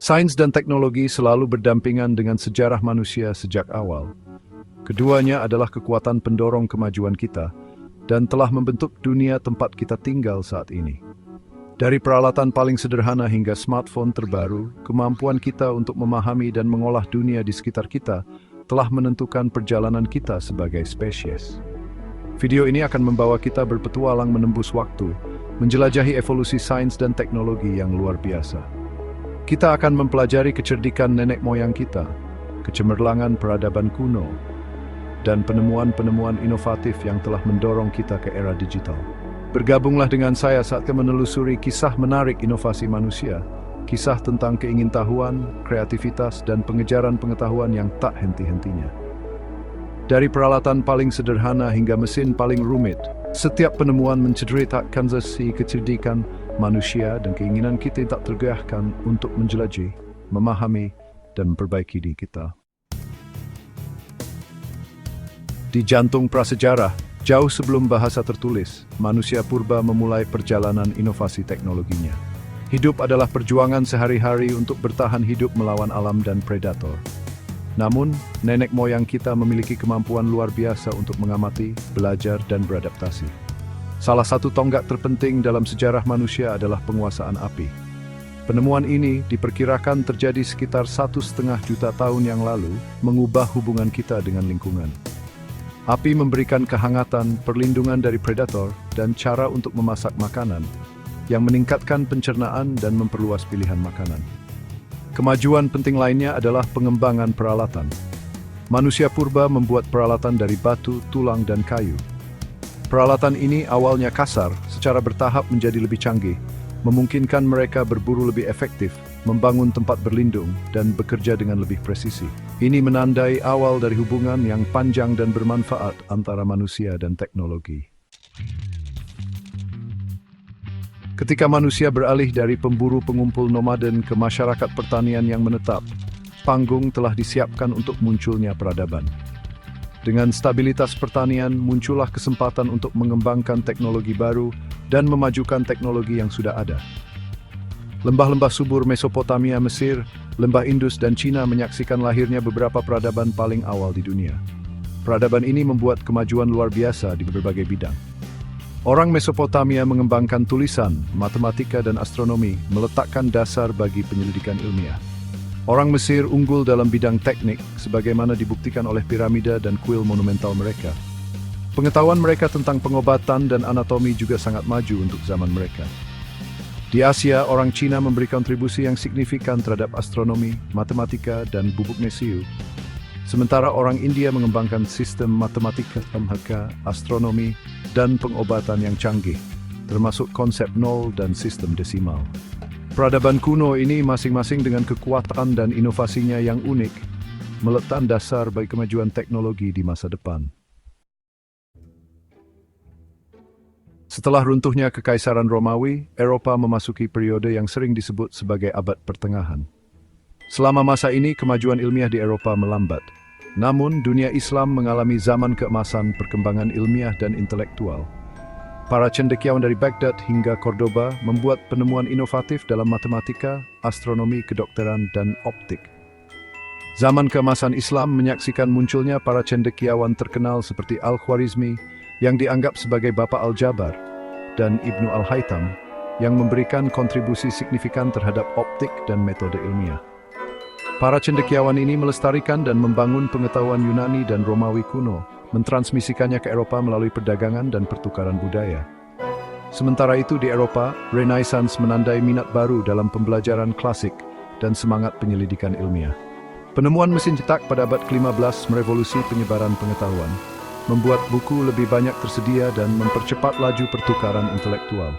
Sains dan teknologi selalu berdampingan dengan sejarah manusia sejak awal. Keduanya adalah kekuatan pendorong kemajuan kita dan telah membentuk dunia tempat kita tinggal saat ini. Dari peralatan paling sederhana hingga smartphone terbaru, kemampuan kita untuk memahami dan mengolah dunia di sekitar kita telah menentukan perjalanan kita sebagai spesies. Video ini akan membawa kita berpetualang menembus waktu, menjelajahi evolusi sains dan teknologi yang luar biasa. Kita akan mempelajari kecerdikan nenek moyang kita, kecemerlangan peradaban kuno, dan penemuan-penemuan inovatif yang telah mendorong kita ke era digital. Bergabunglah dengan saya saat kita menelusuri kisah menarik inovasi manusia, kisah tentang keingintahuan, kreativitas, dan pengejaran pengetahuan yang tak henti-hentinya. Dari peralatan paling sederhana hingga mesin paling rumit, setiap penemuan menceritakan sisi kecerdikan manusia dan keinginan kita tak tergoyahkan untuk menjelajahi, memahami, dan memperbaiki diri kita. Di jantung prasejarah, jauh sebelum bahasa tertulis, manusia purba memulai perjalanan inovasi teknologinya. Hidup adalah perjuangan sehari-hari untuk bertahan hidup melawan alam dan predator. Namun, nenek moyang kita memiliki kemampuan luar biasa untuk mengamati, belajar, dan beradaptasi. Salah satu tonggak terpenting dalam sejarah manusia adalah penguasaan api. Penemuan ini diperkirakan terjadi sekitar 1,5 juta tahun yang lalu, mengubah hubungan kita dengan lingkungan. Api memberikan kehangatan, perlindungan dari predator, dan cara untuk memasak makanan, yang meningkatkan pencernaan dan memperluas pilihan makanan. Kemajuan penting lainnya adalah pengembangan peralatan. Manusia purba membuat peralatan dari batu, tulang, dan kayu. Peralatan ini awalnya kasar, secara bertahap menjadi lebih canggih, memungkinkan mereka berburu lebih efektif, membangun tempat berlindung, dan bekerja dengan lebih presisi. Ini menandai awal dari hubungan yang panjang dan bermanfaat antara manusia dan teknologi. Ketika manusia beralih dari pemburu pengumpul nomaden ke masyarakat pertanian yang menetap, panggung telah disiapkan untuk munculnya peradaban. Dengan stabilitas pertanian, muncullah kesempatan untuk mengembangkan teknologi baru dan memajukan teknologi yang sudah ada. Lembah-lembah subur Mesopotamia, Mesir, lembah Indus, dan Cina menyaksikan lahirnya beberapa peradaban paling awal di dunia. Peradaban ini membuat kemajuan luar biasa di berbagai bidang. Orang Mesopotamia mengembangkan tulisan, matematika, dan astronomi, meletakkan dasar bagi penyelidikan ilmiah. Orang Mesir unggul dalam bidang teknik, sebagaimana dibuktikan oleh piramida dan kuil monumental mereka. Pengetahuan mereka tentang pengobatan dan anatomi juga sangat maju untuk zaman mereka. Di Asia, orang Cina memberi kontribusi yang signifikan terhadap astronomi, matematika, dan bubuk mesiu. Sementara orang India mengembangkan sistem matematika, astronomi, dan pengobatan yang canggih, termasuk konsep nol dan sistem desimal. Peradaban kuno ini masing-masing dengan kekuatan dan inovasinya yang unik, meletakkan dasar bagi kemajuan teknologi di masa depan. Setelah runtuhnya Kekaisaran Romawi, Eropa memasuki periode yang sering disebut sebagai Abad Pertengahan. Selama masa ini, kemajuan ilmiah di Eropa melambat. Namun, dunia Islam mengalami zaman keemasan perkembangan ilmiah dan intelektual. Para cendekiawan dari Baghdad hingga Cordoba membuat penemuan inovatif dalam matematika, astronomi, kedokteran, dan optik. Zaman keemasan Islam menyaksikan munculnya para cendekiawan terkenal seperti Al-Khwarizmi, yang dianggap sebagai Bapak Al-Jabar, dan Ibnu Al-Haytham, yang memberikan kontribusi signifikan terhadap optik dan metode ilmiah. Para cendekiawan ini melestarikan dan membangun pengetahuan Yunani dan Romawi kuno, mentransmisikannya ke Eropa melalui perdagangan dan pertukaran budaya. Sementara itu di Eropa, Renaissance menandai minat baru dalam pembelajaran klasik dan semangat penyelidikan ilmiah. Penemuan mesin cetak pada abad ke-15 merevolusi penyebaran pengetahuan, membuat buku lebih banyak tersedia dan mempercepat laju pertukaran intelektual.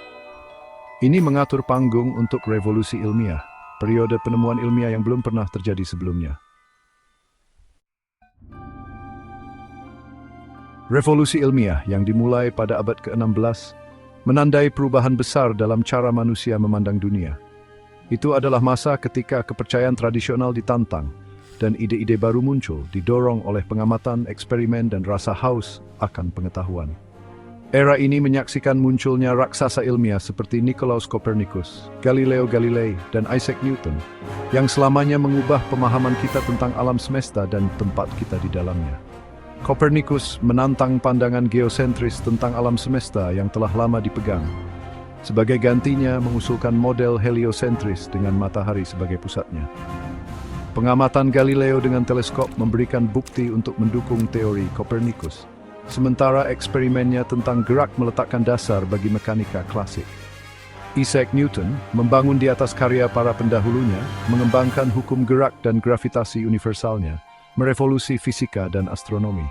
Ini mengatur panggung untuk revolusi ilmiah, periode penemuan ilmiah yang belum pernah terjadi sebelumnya. Revolusi ilmiah yang dimulai pada abad ke-16 menandai perubahan besar dalam cara manusia memandang dunia. Itu adalah masa ketika kepercayaan tradisional ditantang dan ide-ide baru muncul, didorong oleh pengamatan, eksperimen, dan rasa haus akan pengetahuan. Era ini menyaksikan munculnya raksasa ilmiah seperti Nicolaus Copernicus, Galileo Galilei, dan Isaac Newton, yang selamanya mengubah pemahaman kita tentang alam semesta dan tempat kita di dalamnya. Copernicus menantang pandangan geosentris tentang alam semesta yang telah lama dipegang. Sebagai gantinya, mengusulkan model heliosentris dengan matahari sebagai pusatnya. Pengamatan Galileo dengan teleskop memberikan bukti untuk mendukung teori Copernicus. Sementara eksperimennya tentang gerak meletakkan dasar bagi mekanika klasik. Isaac Newton membangun di atas karya para pendahulunya, mengembangkan hukum gerak dan gravitasi universalnya, merevolusi fisika dan astronomi.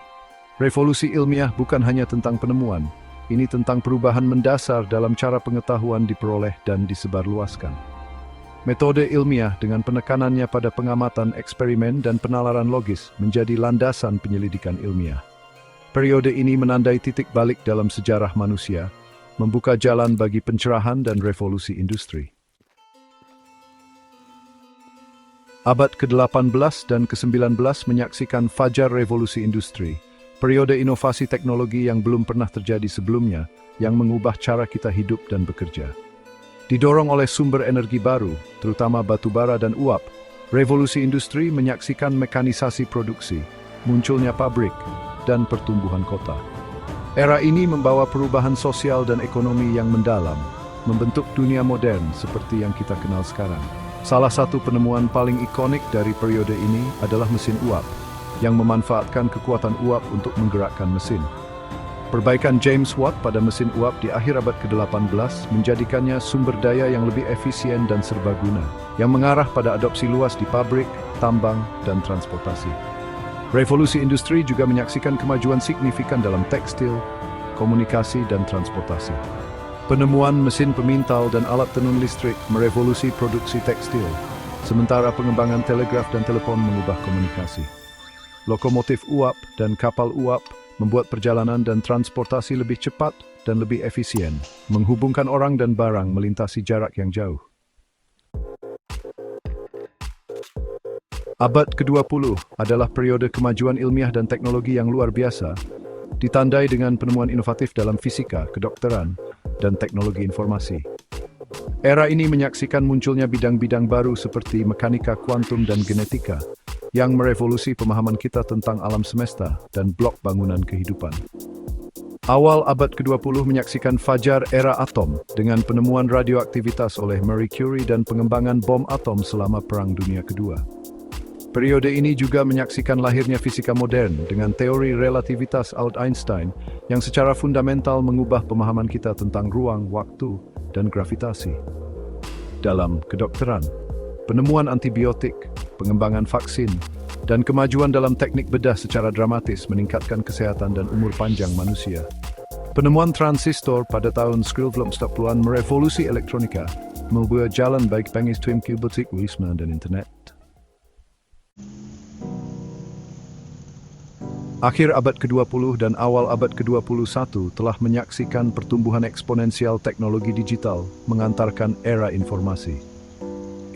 Revolusi ilmiah bukan hanya tentang penemuan, ini tentang perubahan mendasar dalam cara pengetahuan diperoleh dan disebarluaskan. Metode ilmiah dengan penekanannya pada pengamatan eksperimen dan penalaran logis menjadi landasan penyelidikan ilmiah. Periode ini menandai titik balik dalam sejarah manusia, membuka jalan bagi pencerahan dan revolusi industri. Abad ke-18 dan ke-19 menyaksikan fajar revolusi industri, periode inovasi teknologi yang belum pernah terjadi sebelumnya, yang mengubah cara kita hidup dan bekerja. Didorong oleh sumber energi baru, terutama batu bara dan uap, revolusi industri menyaksikan mekanisasi produksi, munculnya pabrik, dan pertumbuhan kota. Era ini membawa perubahan sosial dan ekonomi yang mendalam, membentuk dunia modern seperti yang kita kenal sekarang. Salah satu penemuan paling ikonik dari periode ini adalah mesin uap, yang memanfaatkan kekuatan uap untuk menggerakkan mesin. Perbaikan James Watt pada mesin uap di akhir abad ke-18 menjadikannya sumber daya yang lebih efisien dan serbaguna, yang mengarah pada adopsi luas di pabrik, tambang, dan transportasi. Revolusi industri juga menyaksikan kemajuan signifikan dalam tekstil, komunikasi, dan transportasi. Penemuan mesin pemintal dan alat tenun listrik merevolusi produksi tekstil, sementara pengembangan telegraf dan telepon mengubah komunikasi. Lokomotif uap dan kapal uap membuat perjalanan dan transportasi lebih cepat dan lebih efisien, menghubungkan orang dan barang melintasi jarak yang jauh. Abad ke-20 adalah periode kemajuan ilmiah dan teknologi yang luar biasa, ditandai dengan penemuan inovatif dalam fisika, kedokteran, dan teknologi informasi. Era ini menyaksikan munculnya bidang-bidang baru seperti mekanika kuantum dan genetika, yang merevolusi pemahaman kita tentang alam semesta dan blok bangunan kehidupan. Awal abad ke-20 menyaksikan fajar era atom dengan penemuan radioaktivitas oleh Marie Curie dan pengembangan bom atom selama Perang Dunia Kedua. Periode ini juga menyaksikan lahirnya fisika modern dengan teori relativitas Albert Einstein yang secara fundamental mengubah pemahaman kita tentang ruang, waktu, dan gravitasi. Dalam kedokteran, penemuan antibiotik, pengembangan vaksin, dan kemajuan dalam teknik bedah secara dramatis meningkatkan kesehatan dan umur panjang manusia. Penemuan transistor pada tahun 1940-an merevolusi elektronika, membuka jalan bagi pengecualian kubotik, wisma, dan internet. Akhir abad ke-20 dan awal abad ke-21 telah menyaksikan pertumbuhan eksponensial teknologi digital mengantarkan era informasi.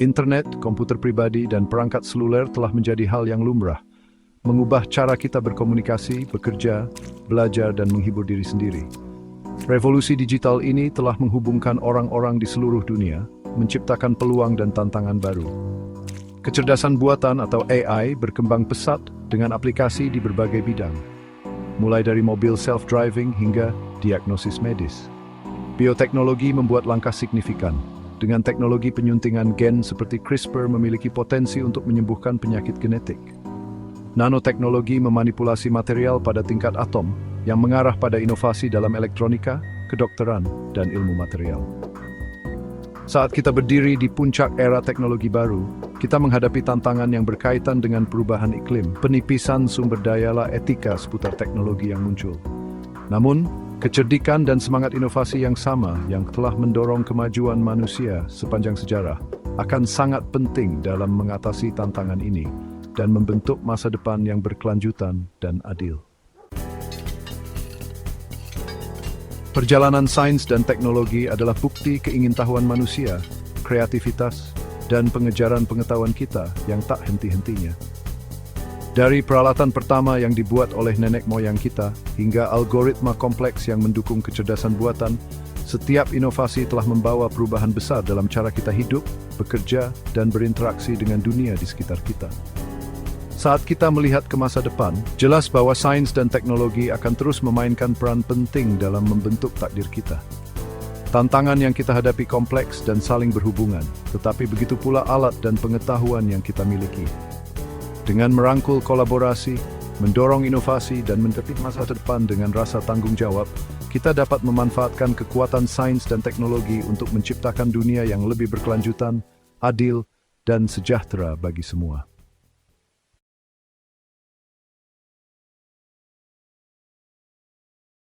Internet, komputer pribadi, dan perangkat seluler telah menjadi hal yang lumrah, mengubah cara kita berkomunikasi, bekerja, belajar, dan menghibur diri sendiri. Revolusi digital ini telah menghubungkan orang-orang di seluruh dunia, menciptakan peluang dan tantangan baru. Kecerdasan buatan atau AI berkembang pesat dengan aplikasi di berbagai bidang, mulai dari mobil self-driving hingga diagnosis medis. Bioteknologi membuat langkah signifikan. Dengan teknologi penyuntingan gen seperti CRISPR memiliki potensi untuk menyembuhkan penyakit genetik. Nanoteknologi memanipulasi material pada tingkat atom yang mengarah pada inovasi dalam elektronika, kedokteran, dan ilmu material. Saat kita berdiri di puncak era teknologi baru, kita menghadapi tantangan yang berkaitan dengan perubahan iklim, penipisan sumber daya, etika seputar teknologi yang muncul. Namun, kecerdikan dan semangat inovasi yang sama yang telah mendorong kemajuan manusia sepanjang sejarah akan sangat penting dalam mengatasi tantangan ini dan membentuk masa depan yang berkelanjutan dan adil. Perjalanan sains dan teknologi adalah bukti keingintahuan manusia, kreativitas, dan pengejaran pengetahuan kita yang tak henti-hentinya. Dari peralatan pertama yang dibuat oleh nenek moyang kita, hingga algoritma kompleks yang mendukung kecerdasan buatan, setiap inovasi telah membawa perubahan besar dalam cara kita hidup, bekerja, dan berinteraksi dengan dunia di sekitar kita. Saat kita melihat ke masa depan, jelas bahwa sains dan teknologi akan terus memainkan peran penting dalam membentuk takdir kita. Tantangan yang kita hadapi kompleks dan saling berhubungan, tetapi begitu pula alat dan pengetahuan yang kita miliki. Dengan merangkul kolaborasi, mendorong inovasi, dan mendetik masa depan dengan rasa tanggung jawab, kita dapat memanfaatkan kekuatan sains dan teknologi untuk menciptakan dunia yang lebih berkelanjutan, adil, dan sejahtera bagi semua.